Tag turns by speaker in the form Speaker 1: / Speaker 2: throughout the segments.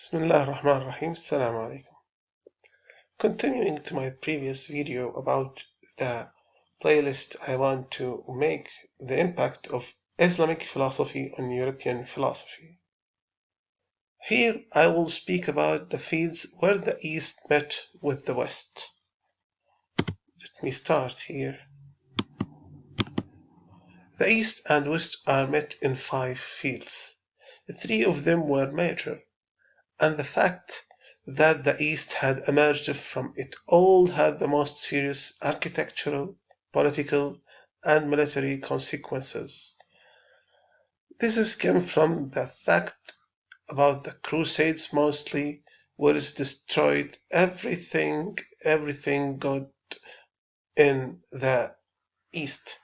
Speaker 1: Bismillah ar-Rahman ar-Rahim. Assalamu alaikum. Continuing to my previous video about the playlist, I want to make the impact of Islamic philosophy on European philosophy. Here I will speak about the fields where the East met with the West. Let me start here. The East and West are met in 5 fields. 3 of them were major, and the fact that the East had emerged from it all had the most serious architectural, political, and military consequences. This came from the fact about the Crusades mostly, where it destroyed everything good in the East.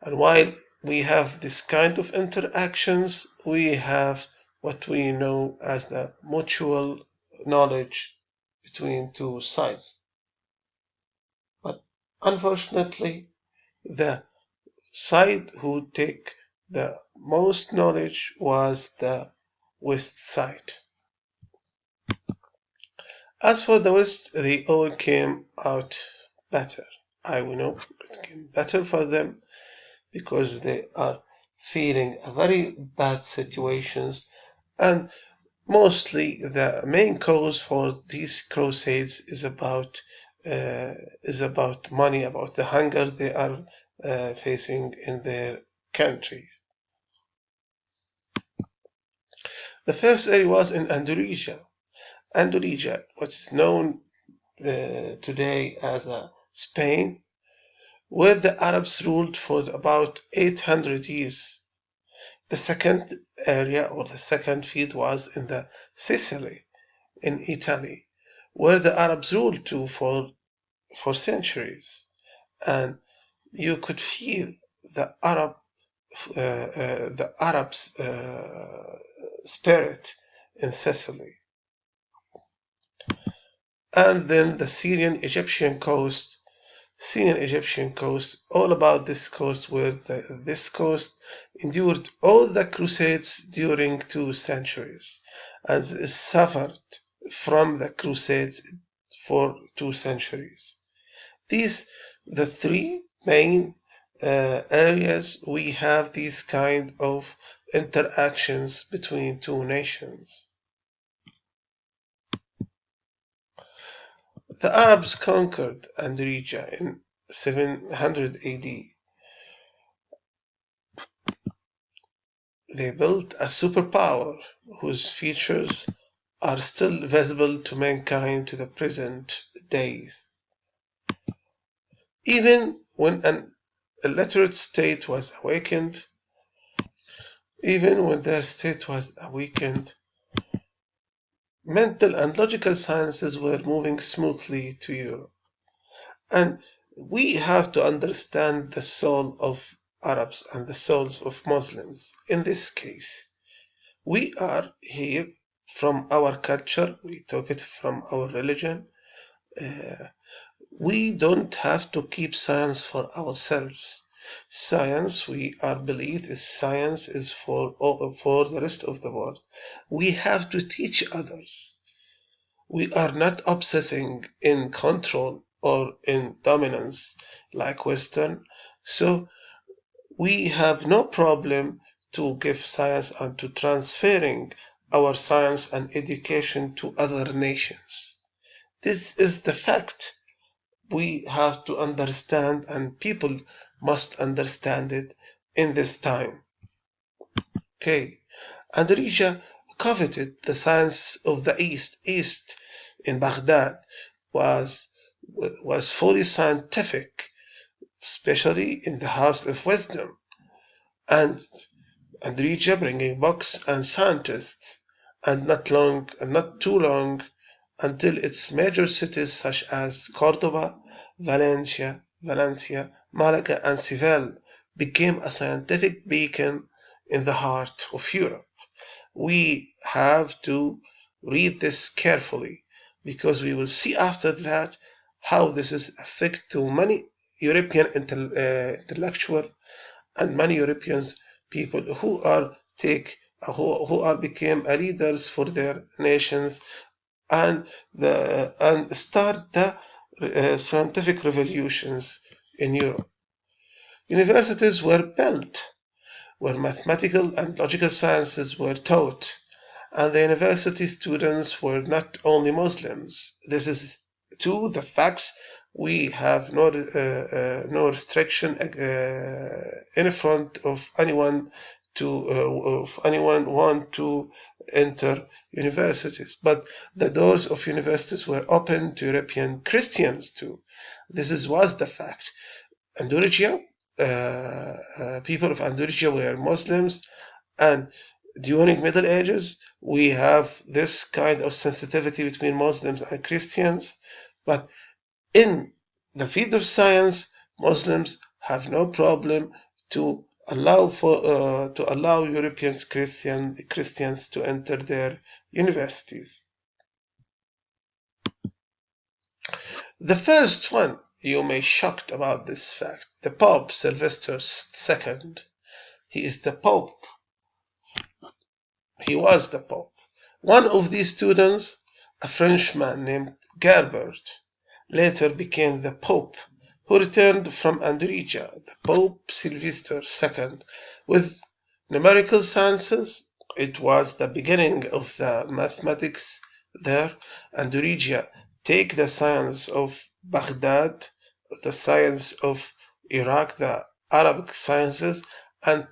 Speaker 1: And while we have this kind of interactions, we have what we know as the mutual knowledge between two sides. But unfortunately, the side who take the most knowledge was the West side. As for the West, they all came out better. I will know it came better for them because they are feeling a very bad situations, and mostly the main cause for these crusades is about money, about the hunger they are facing in their countries. The first area was in Andalusia. Andalusia, what's known today as Spain, where the Arabs ruled for about 800 years. The second area or the second field was in the Sicily in Italy, where the Arabs ruled too for centuries, and you could feel the Arabs' spirit in Sicily. And then the Syrian Egyptian coast, all about this coast, where this coast endured all the crusades during 2 centuries and suffered from the crusades for 2 centuries. These the 3 main areas we have these kind of interactions between 2 nations. The Arabs conquered Andalusia in 700 AD. They built a superpower whose features are still visible to mankind to the present days. Even when an illiterate state was awakened, mental and logical sciences were moving smoothly to Europe. And we have to understand the soul of Arabs and the souls of Muslims. In this case, we are here from our culture, we took it from our religion. We don't have to keep science for ourselves. Science, we are believed, is science is for the rest of the world. We have to teach others. We are not obsessing in control or in dominance like Western, so we have no problem to give science and to transferring our science and education to other nations. This is the fact we have to understand, and people must understand it in this time. Okay, Andalusia coveted the science of the East. East in Baghdad was fully scientific, especially in the House of Wisdom, and Andalusia bringing books and scientists, and not too long until its major cities such as Cordoba, Valencia, Malaga, and Seville became a scientific beacon in the heart of Europe. We have to read this carefully because we will see after that how this is affect to many European intellectual and many European people who are take who are became leaders for their nations and start the scientific revolutions in Europe. Universities were built where mathematical and logical sciences were taught, and the university students were not only Muslims. This is to the facts. We have no restriction in front of anyone of anyone want to enter universities, but the doors of universities were open to European Christians too. Was the fact. Andalusia, people of Andalusia were Muslims, and during Middle Ages we have this kind of sensitivity between Muslims and Christians, but in the field of science, Muslims have no problem to allow European Christians to enter their universities. The first one, you may be shocked about this fact, the Pope Silvester II. He is the Pope. He was the Pope. One of these students, a Frenchman named Gerbert, later became the Pope, who returned from Andalusia, the Pope Silvester II, with numerical sciences. It was the beginning of the mathematics there. Andalusia take the science of Baghdad, the science of Iraq, the Arabic sciences, and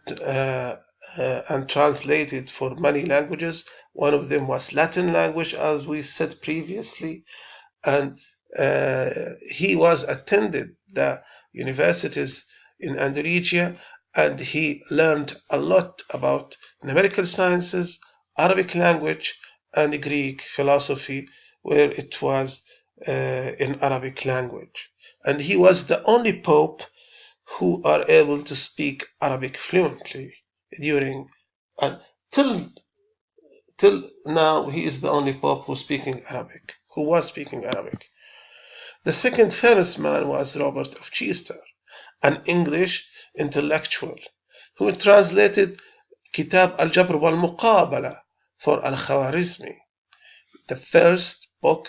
Speaker 1: translated for many languages. One of them was Latin language, as we said previously, and he was attended the universities in Andalusia, and he learned a lot about numerical sciences, Arabic language, and Greek philosophy, where it was in Arabic language. And he was the only pope who are able to speak Arabic fluently during and till now he is the only pope who was speaking Arabic. The second famous man was Robert of Chester, an English intellectual who translated Kitab al-Jabr wal-Muqabala for al-Khwarizmi. The first book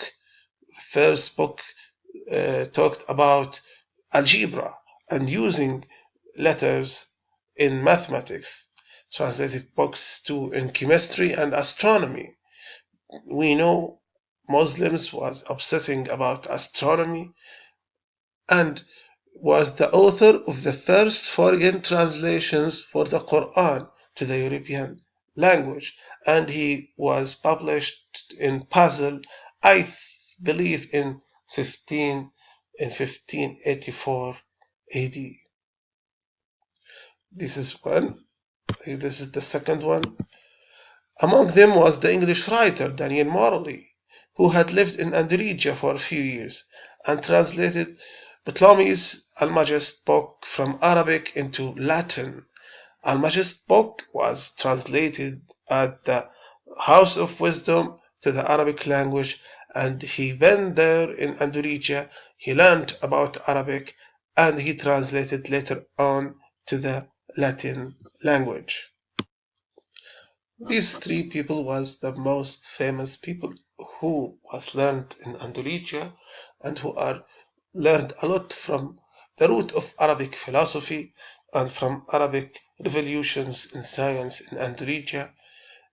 Speaker 1: talked about algebra and using letters in mathematics. Translated books too in chemistry and astronomy. We know Muslims was obsessing about astronomy and was the author of the first foreign translations for the Quran to the European language, and he was published in Basel, I believe in 1584 AD. This is the second one. Among them was the English writer Daniel Morley, who had lived in Andalusia for a few years and translated Ptolemy's Almagest book from Arabic into Latin. Almagest book was translated at the House of Wisdom to the Arabic language, and he went there in Andalusia. He learned about Arabic, and he translated later on to the Latin language. These three people was the most famous people who was learned in Andalusia and who are learned a lot from the root of Arabic philosophy and from Arabic revolutions in science in Andalusia.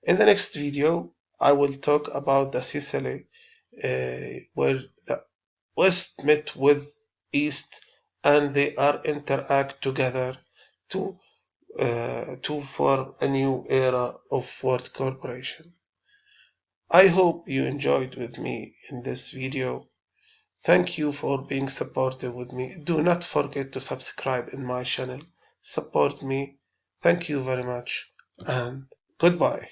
Speaker 1: In the next video, I will talk about the Sicily, where the West met with East and they are interact together to form a new era of world cooperation. I hope you enjoyed with me in this video. Thank you for being supportive with me. Do not forget to subscribe in my channel. Support me. Thank you very much and goodbye.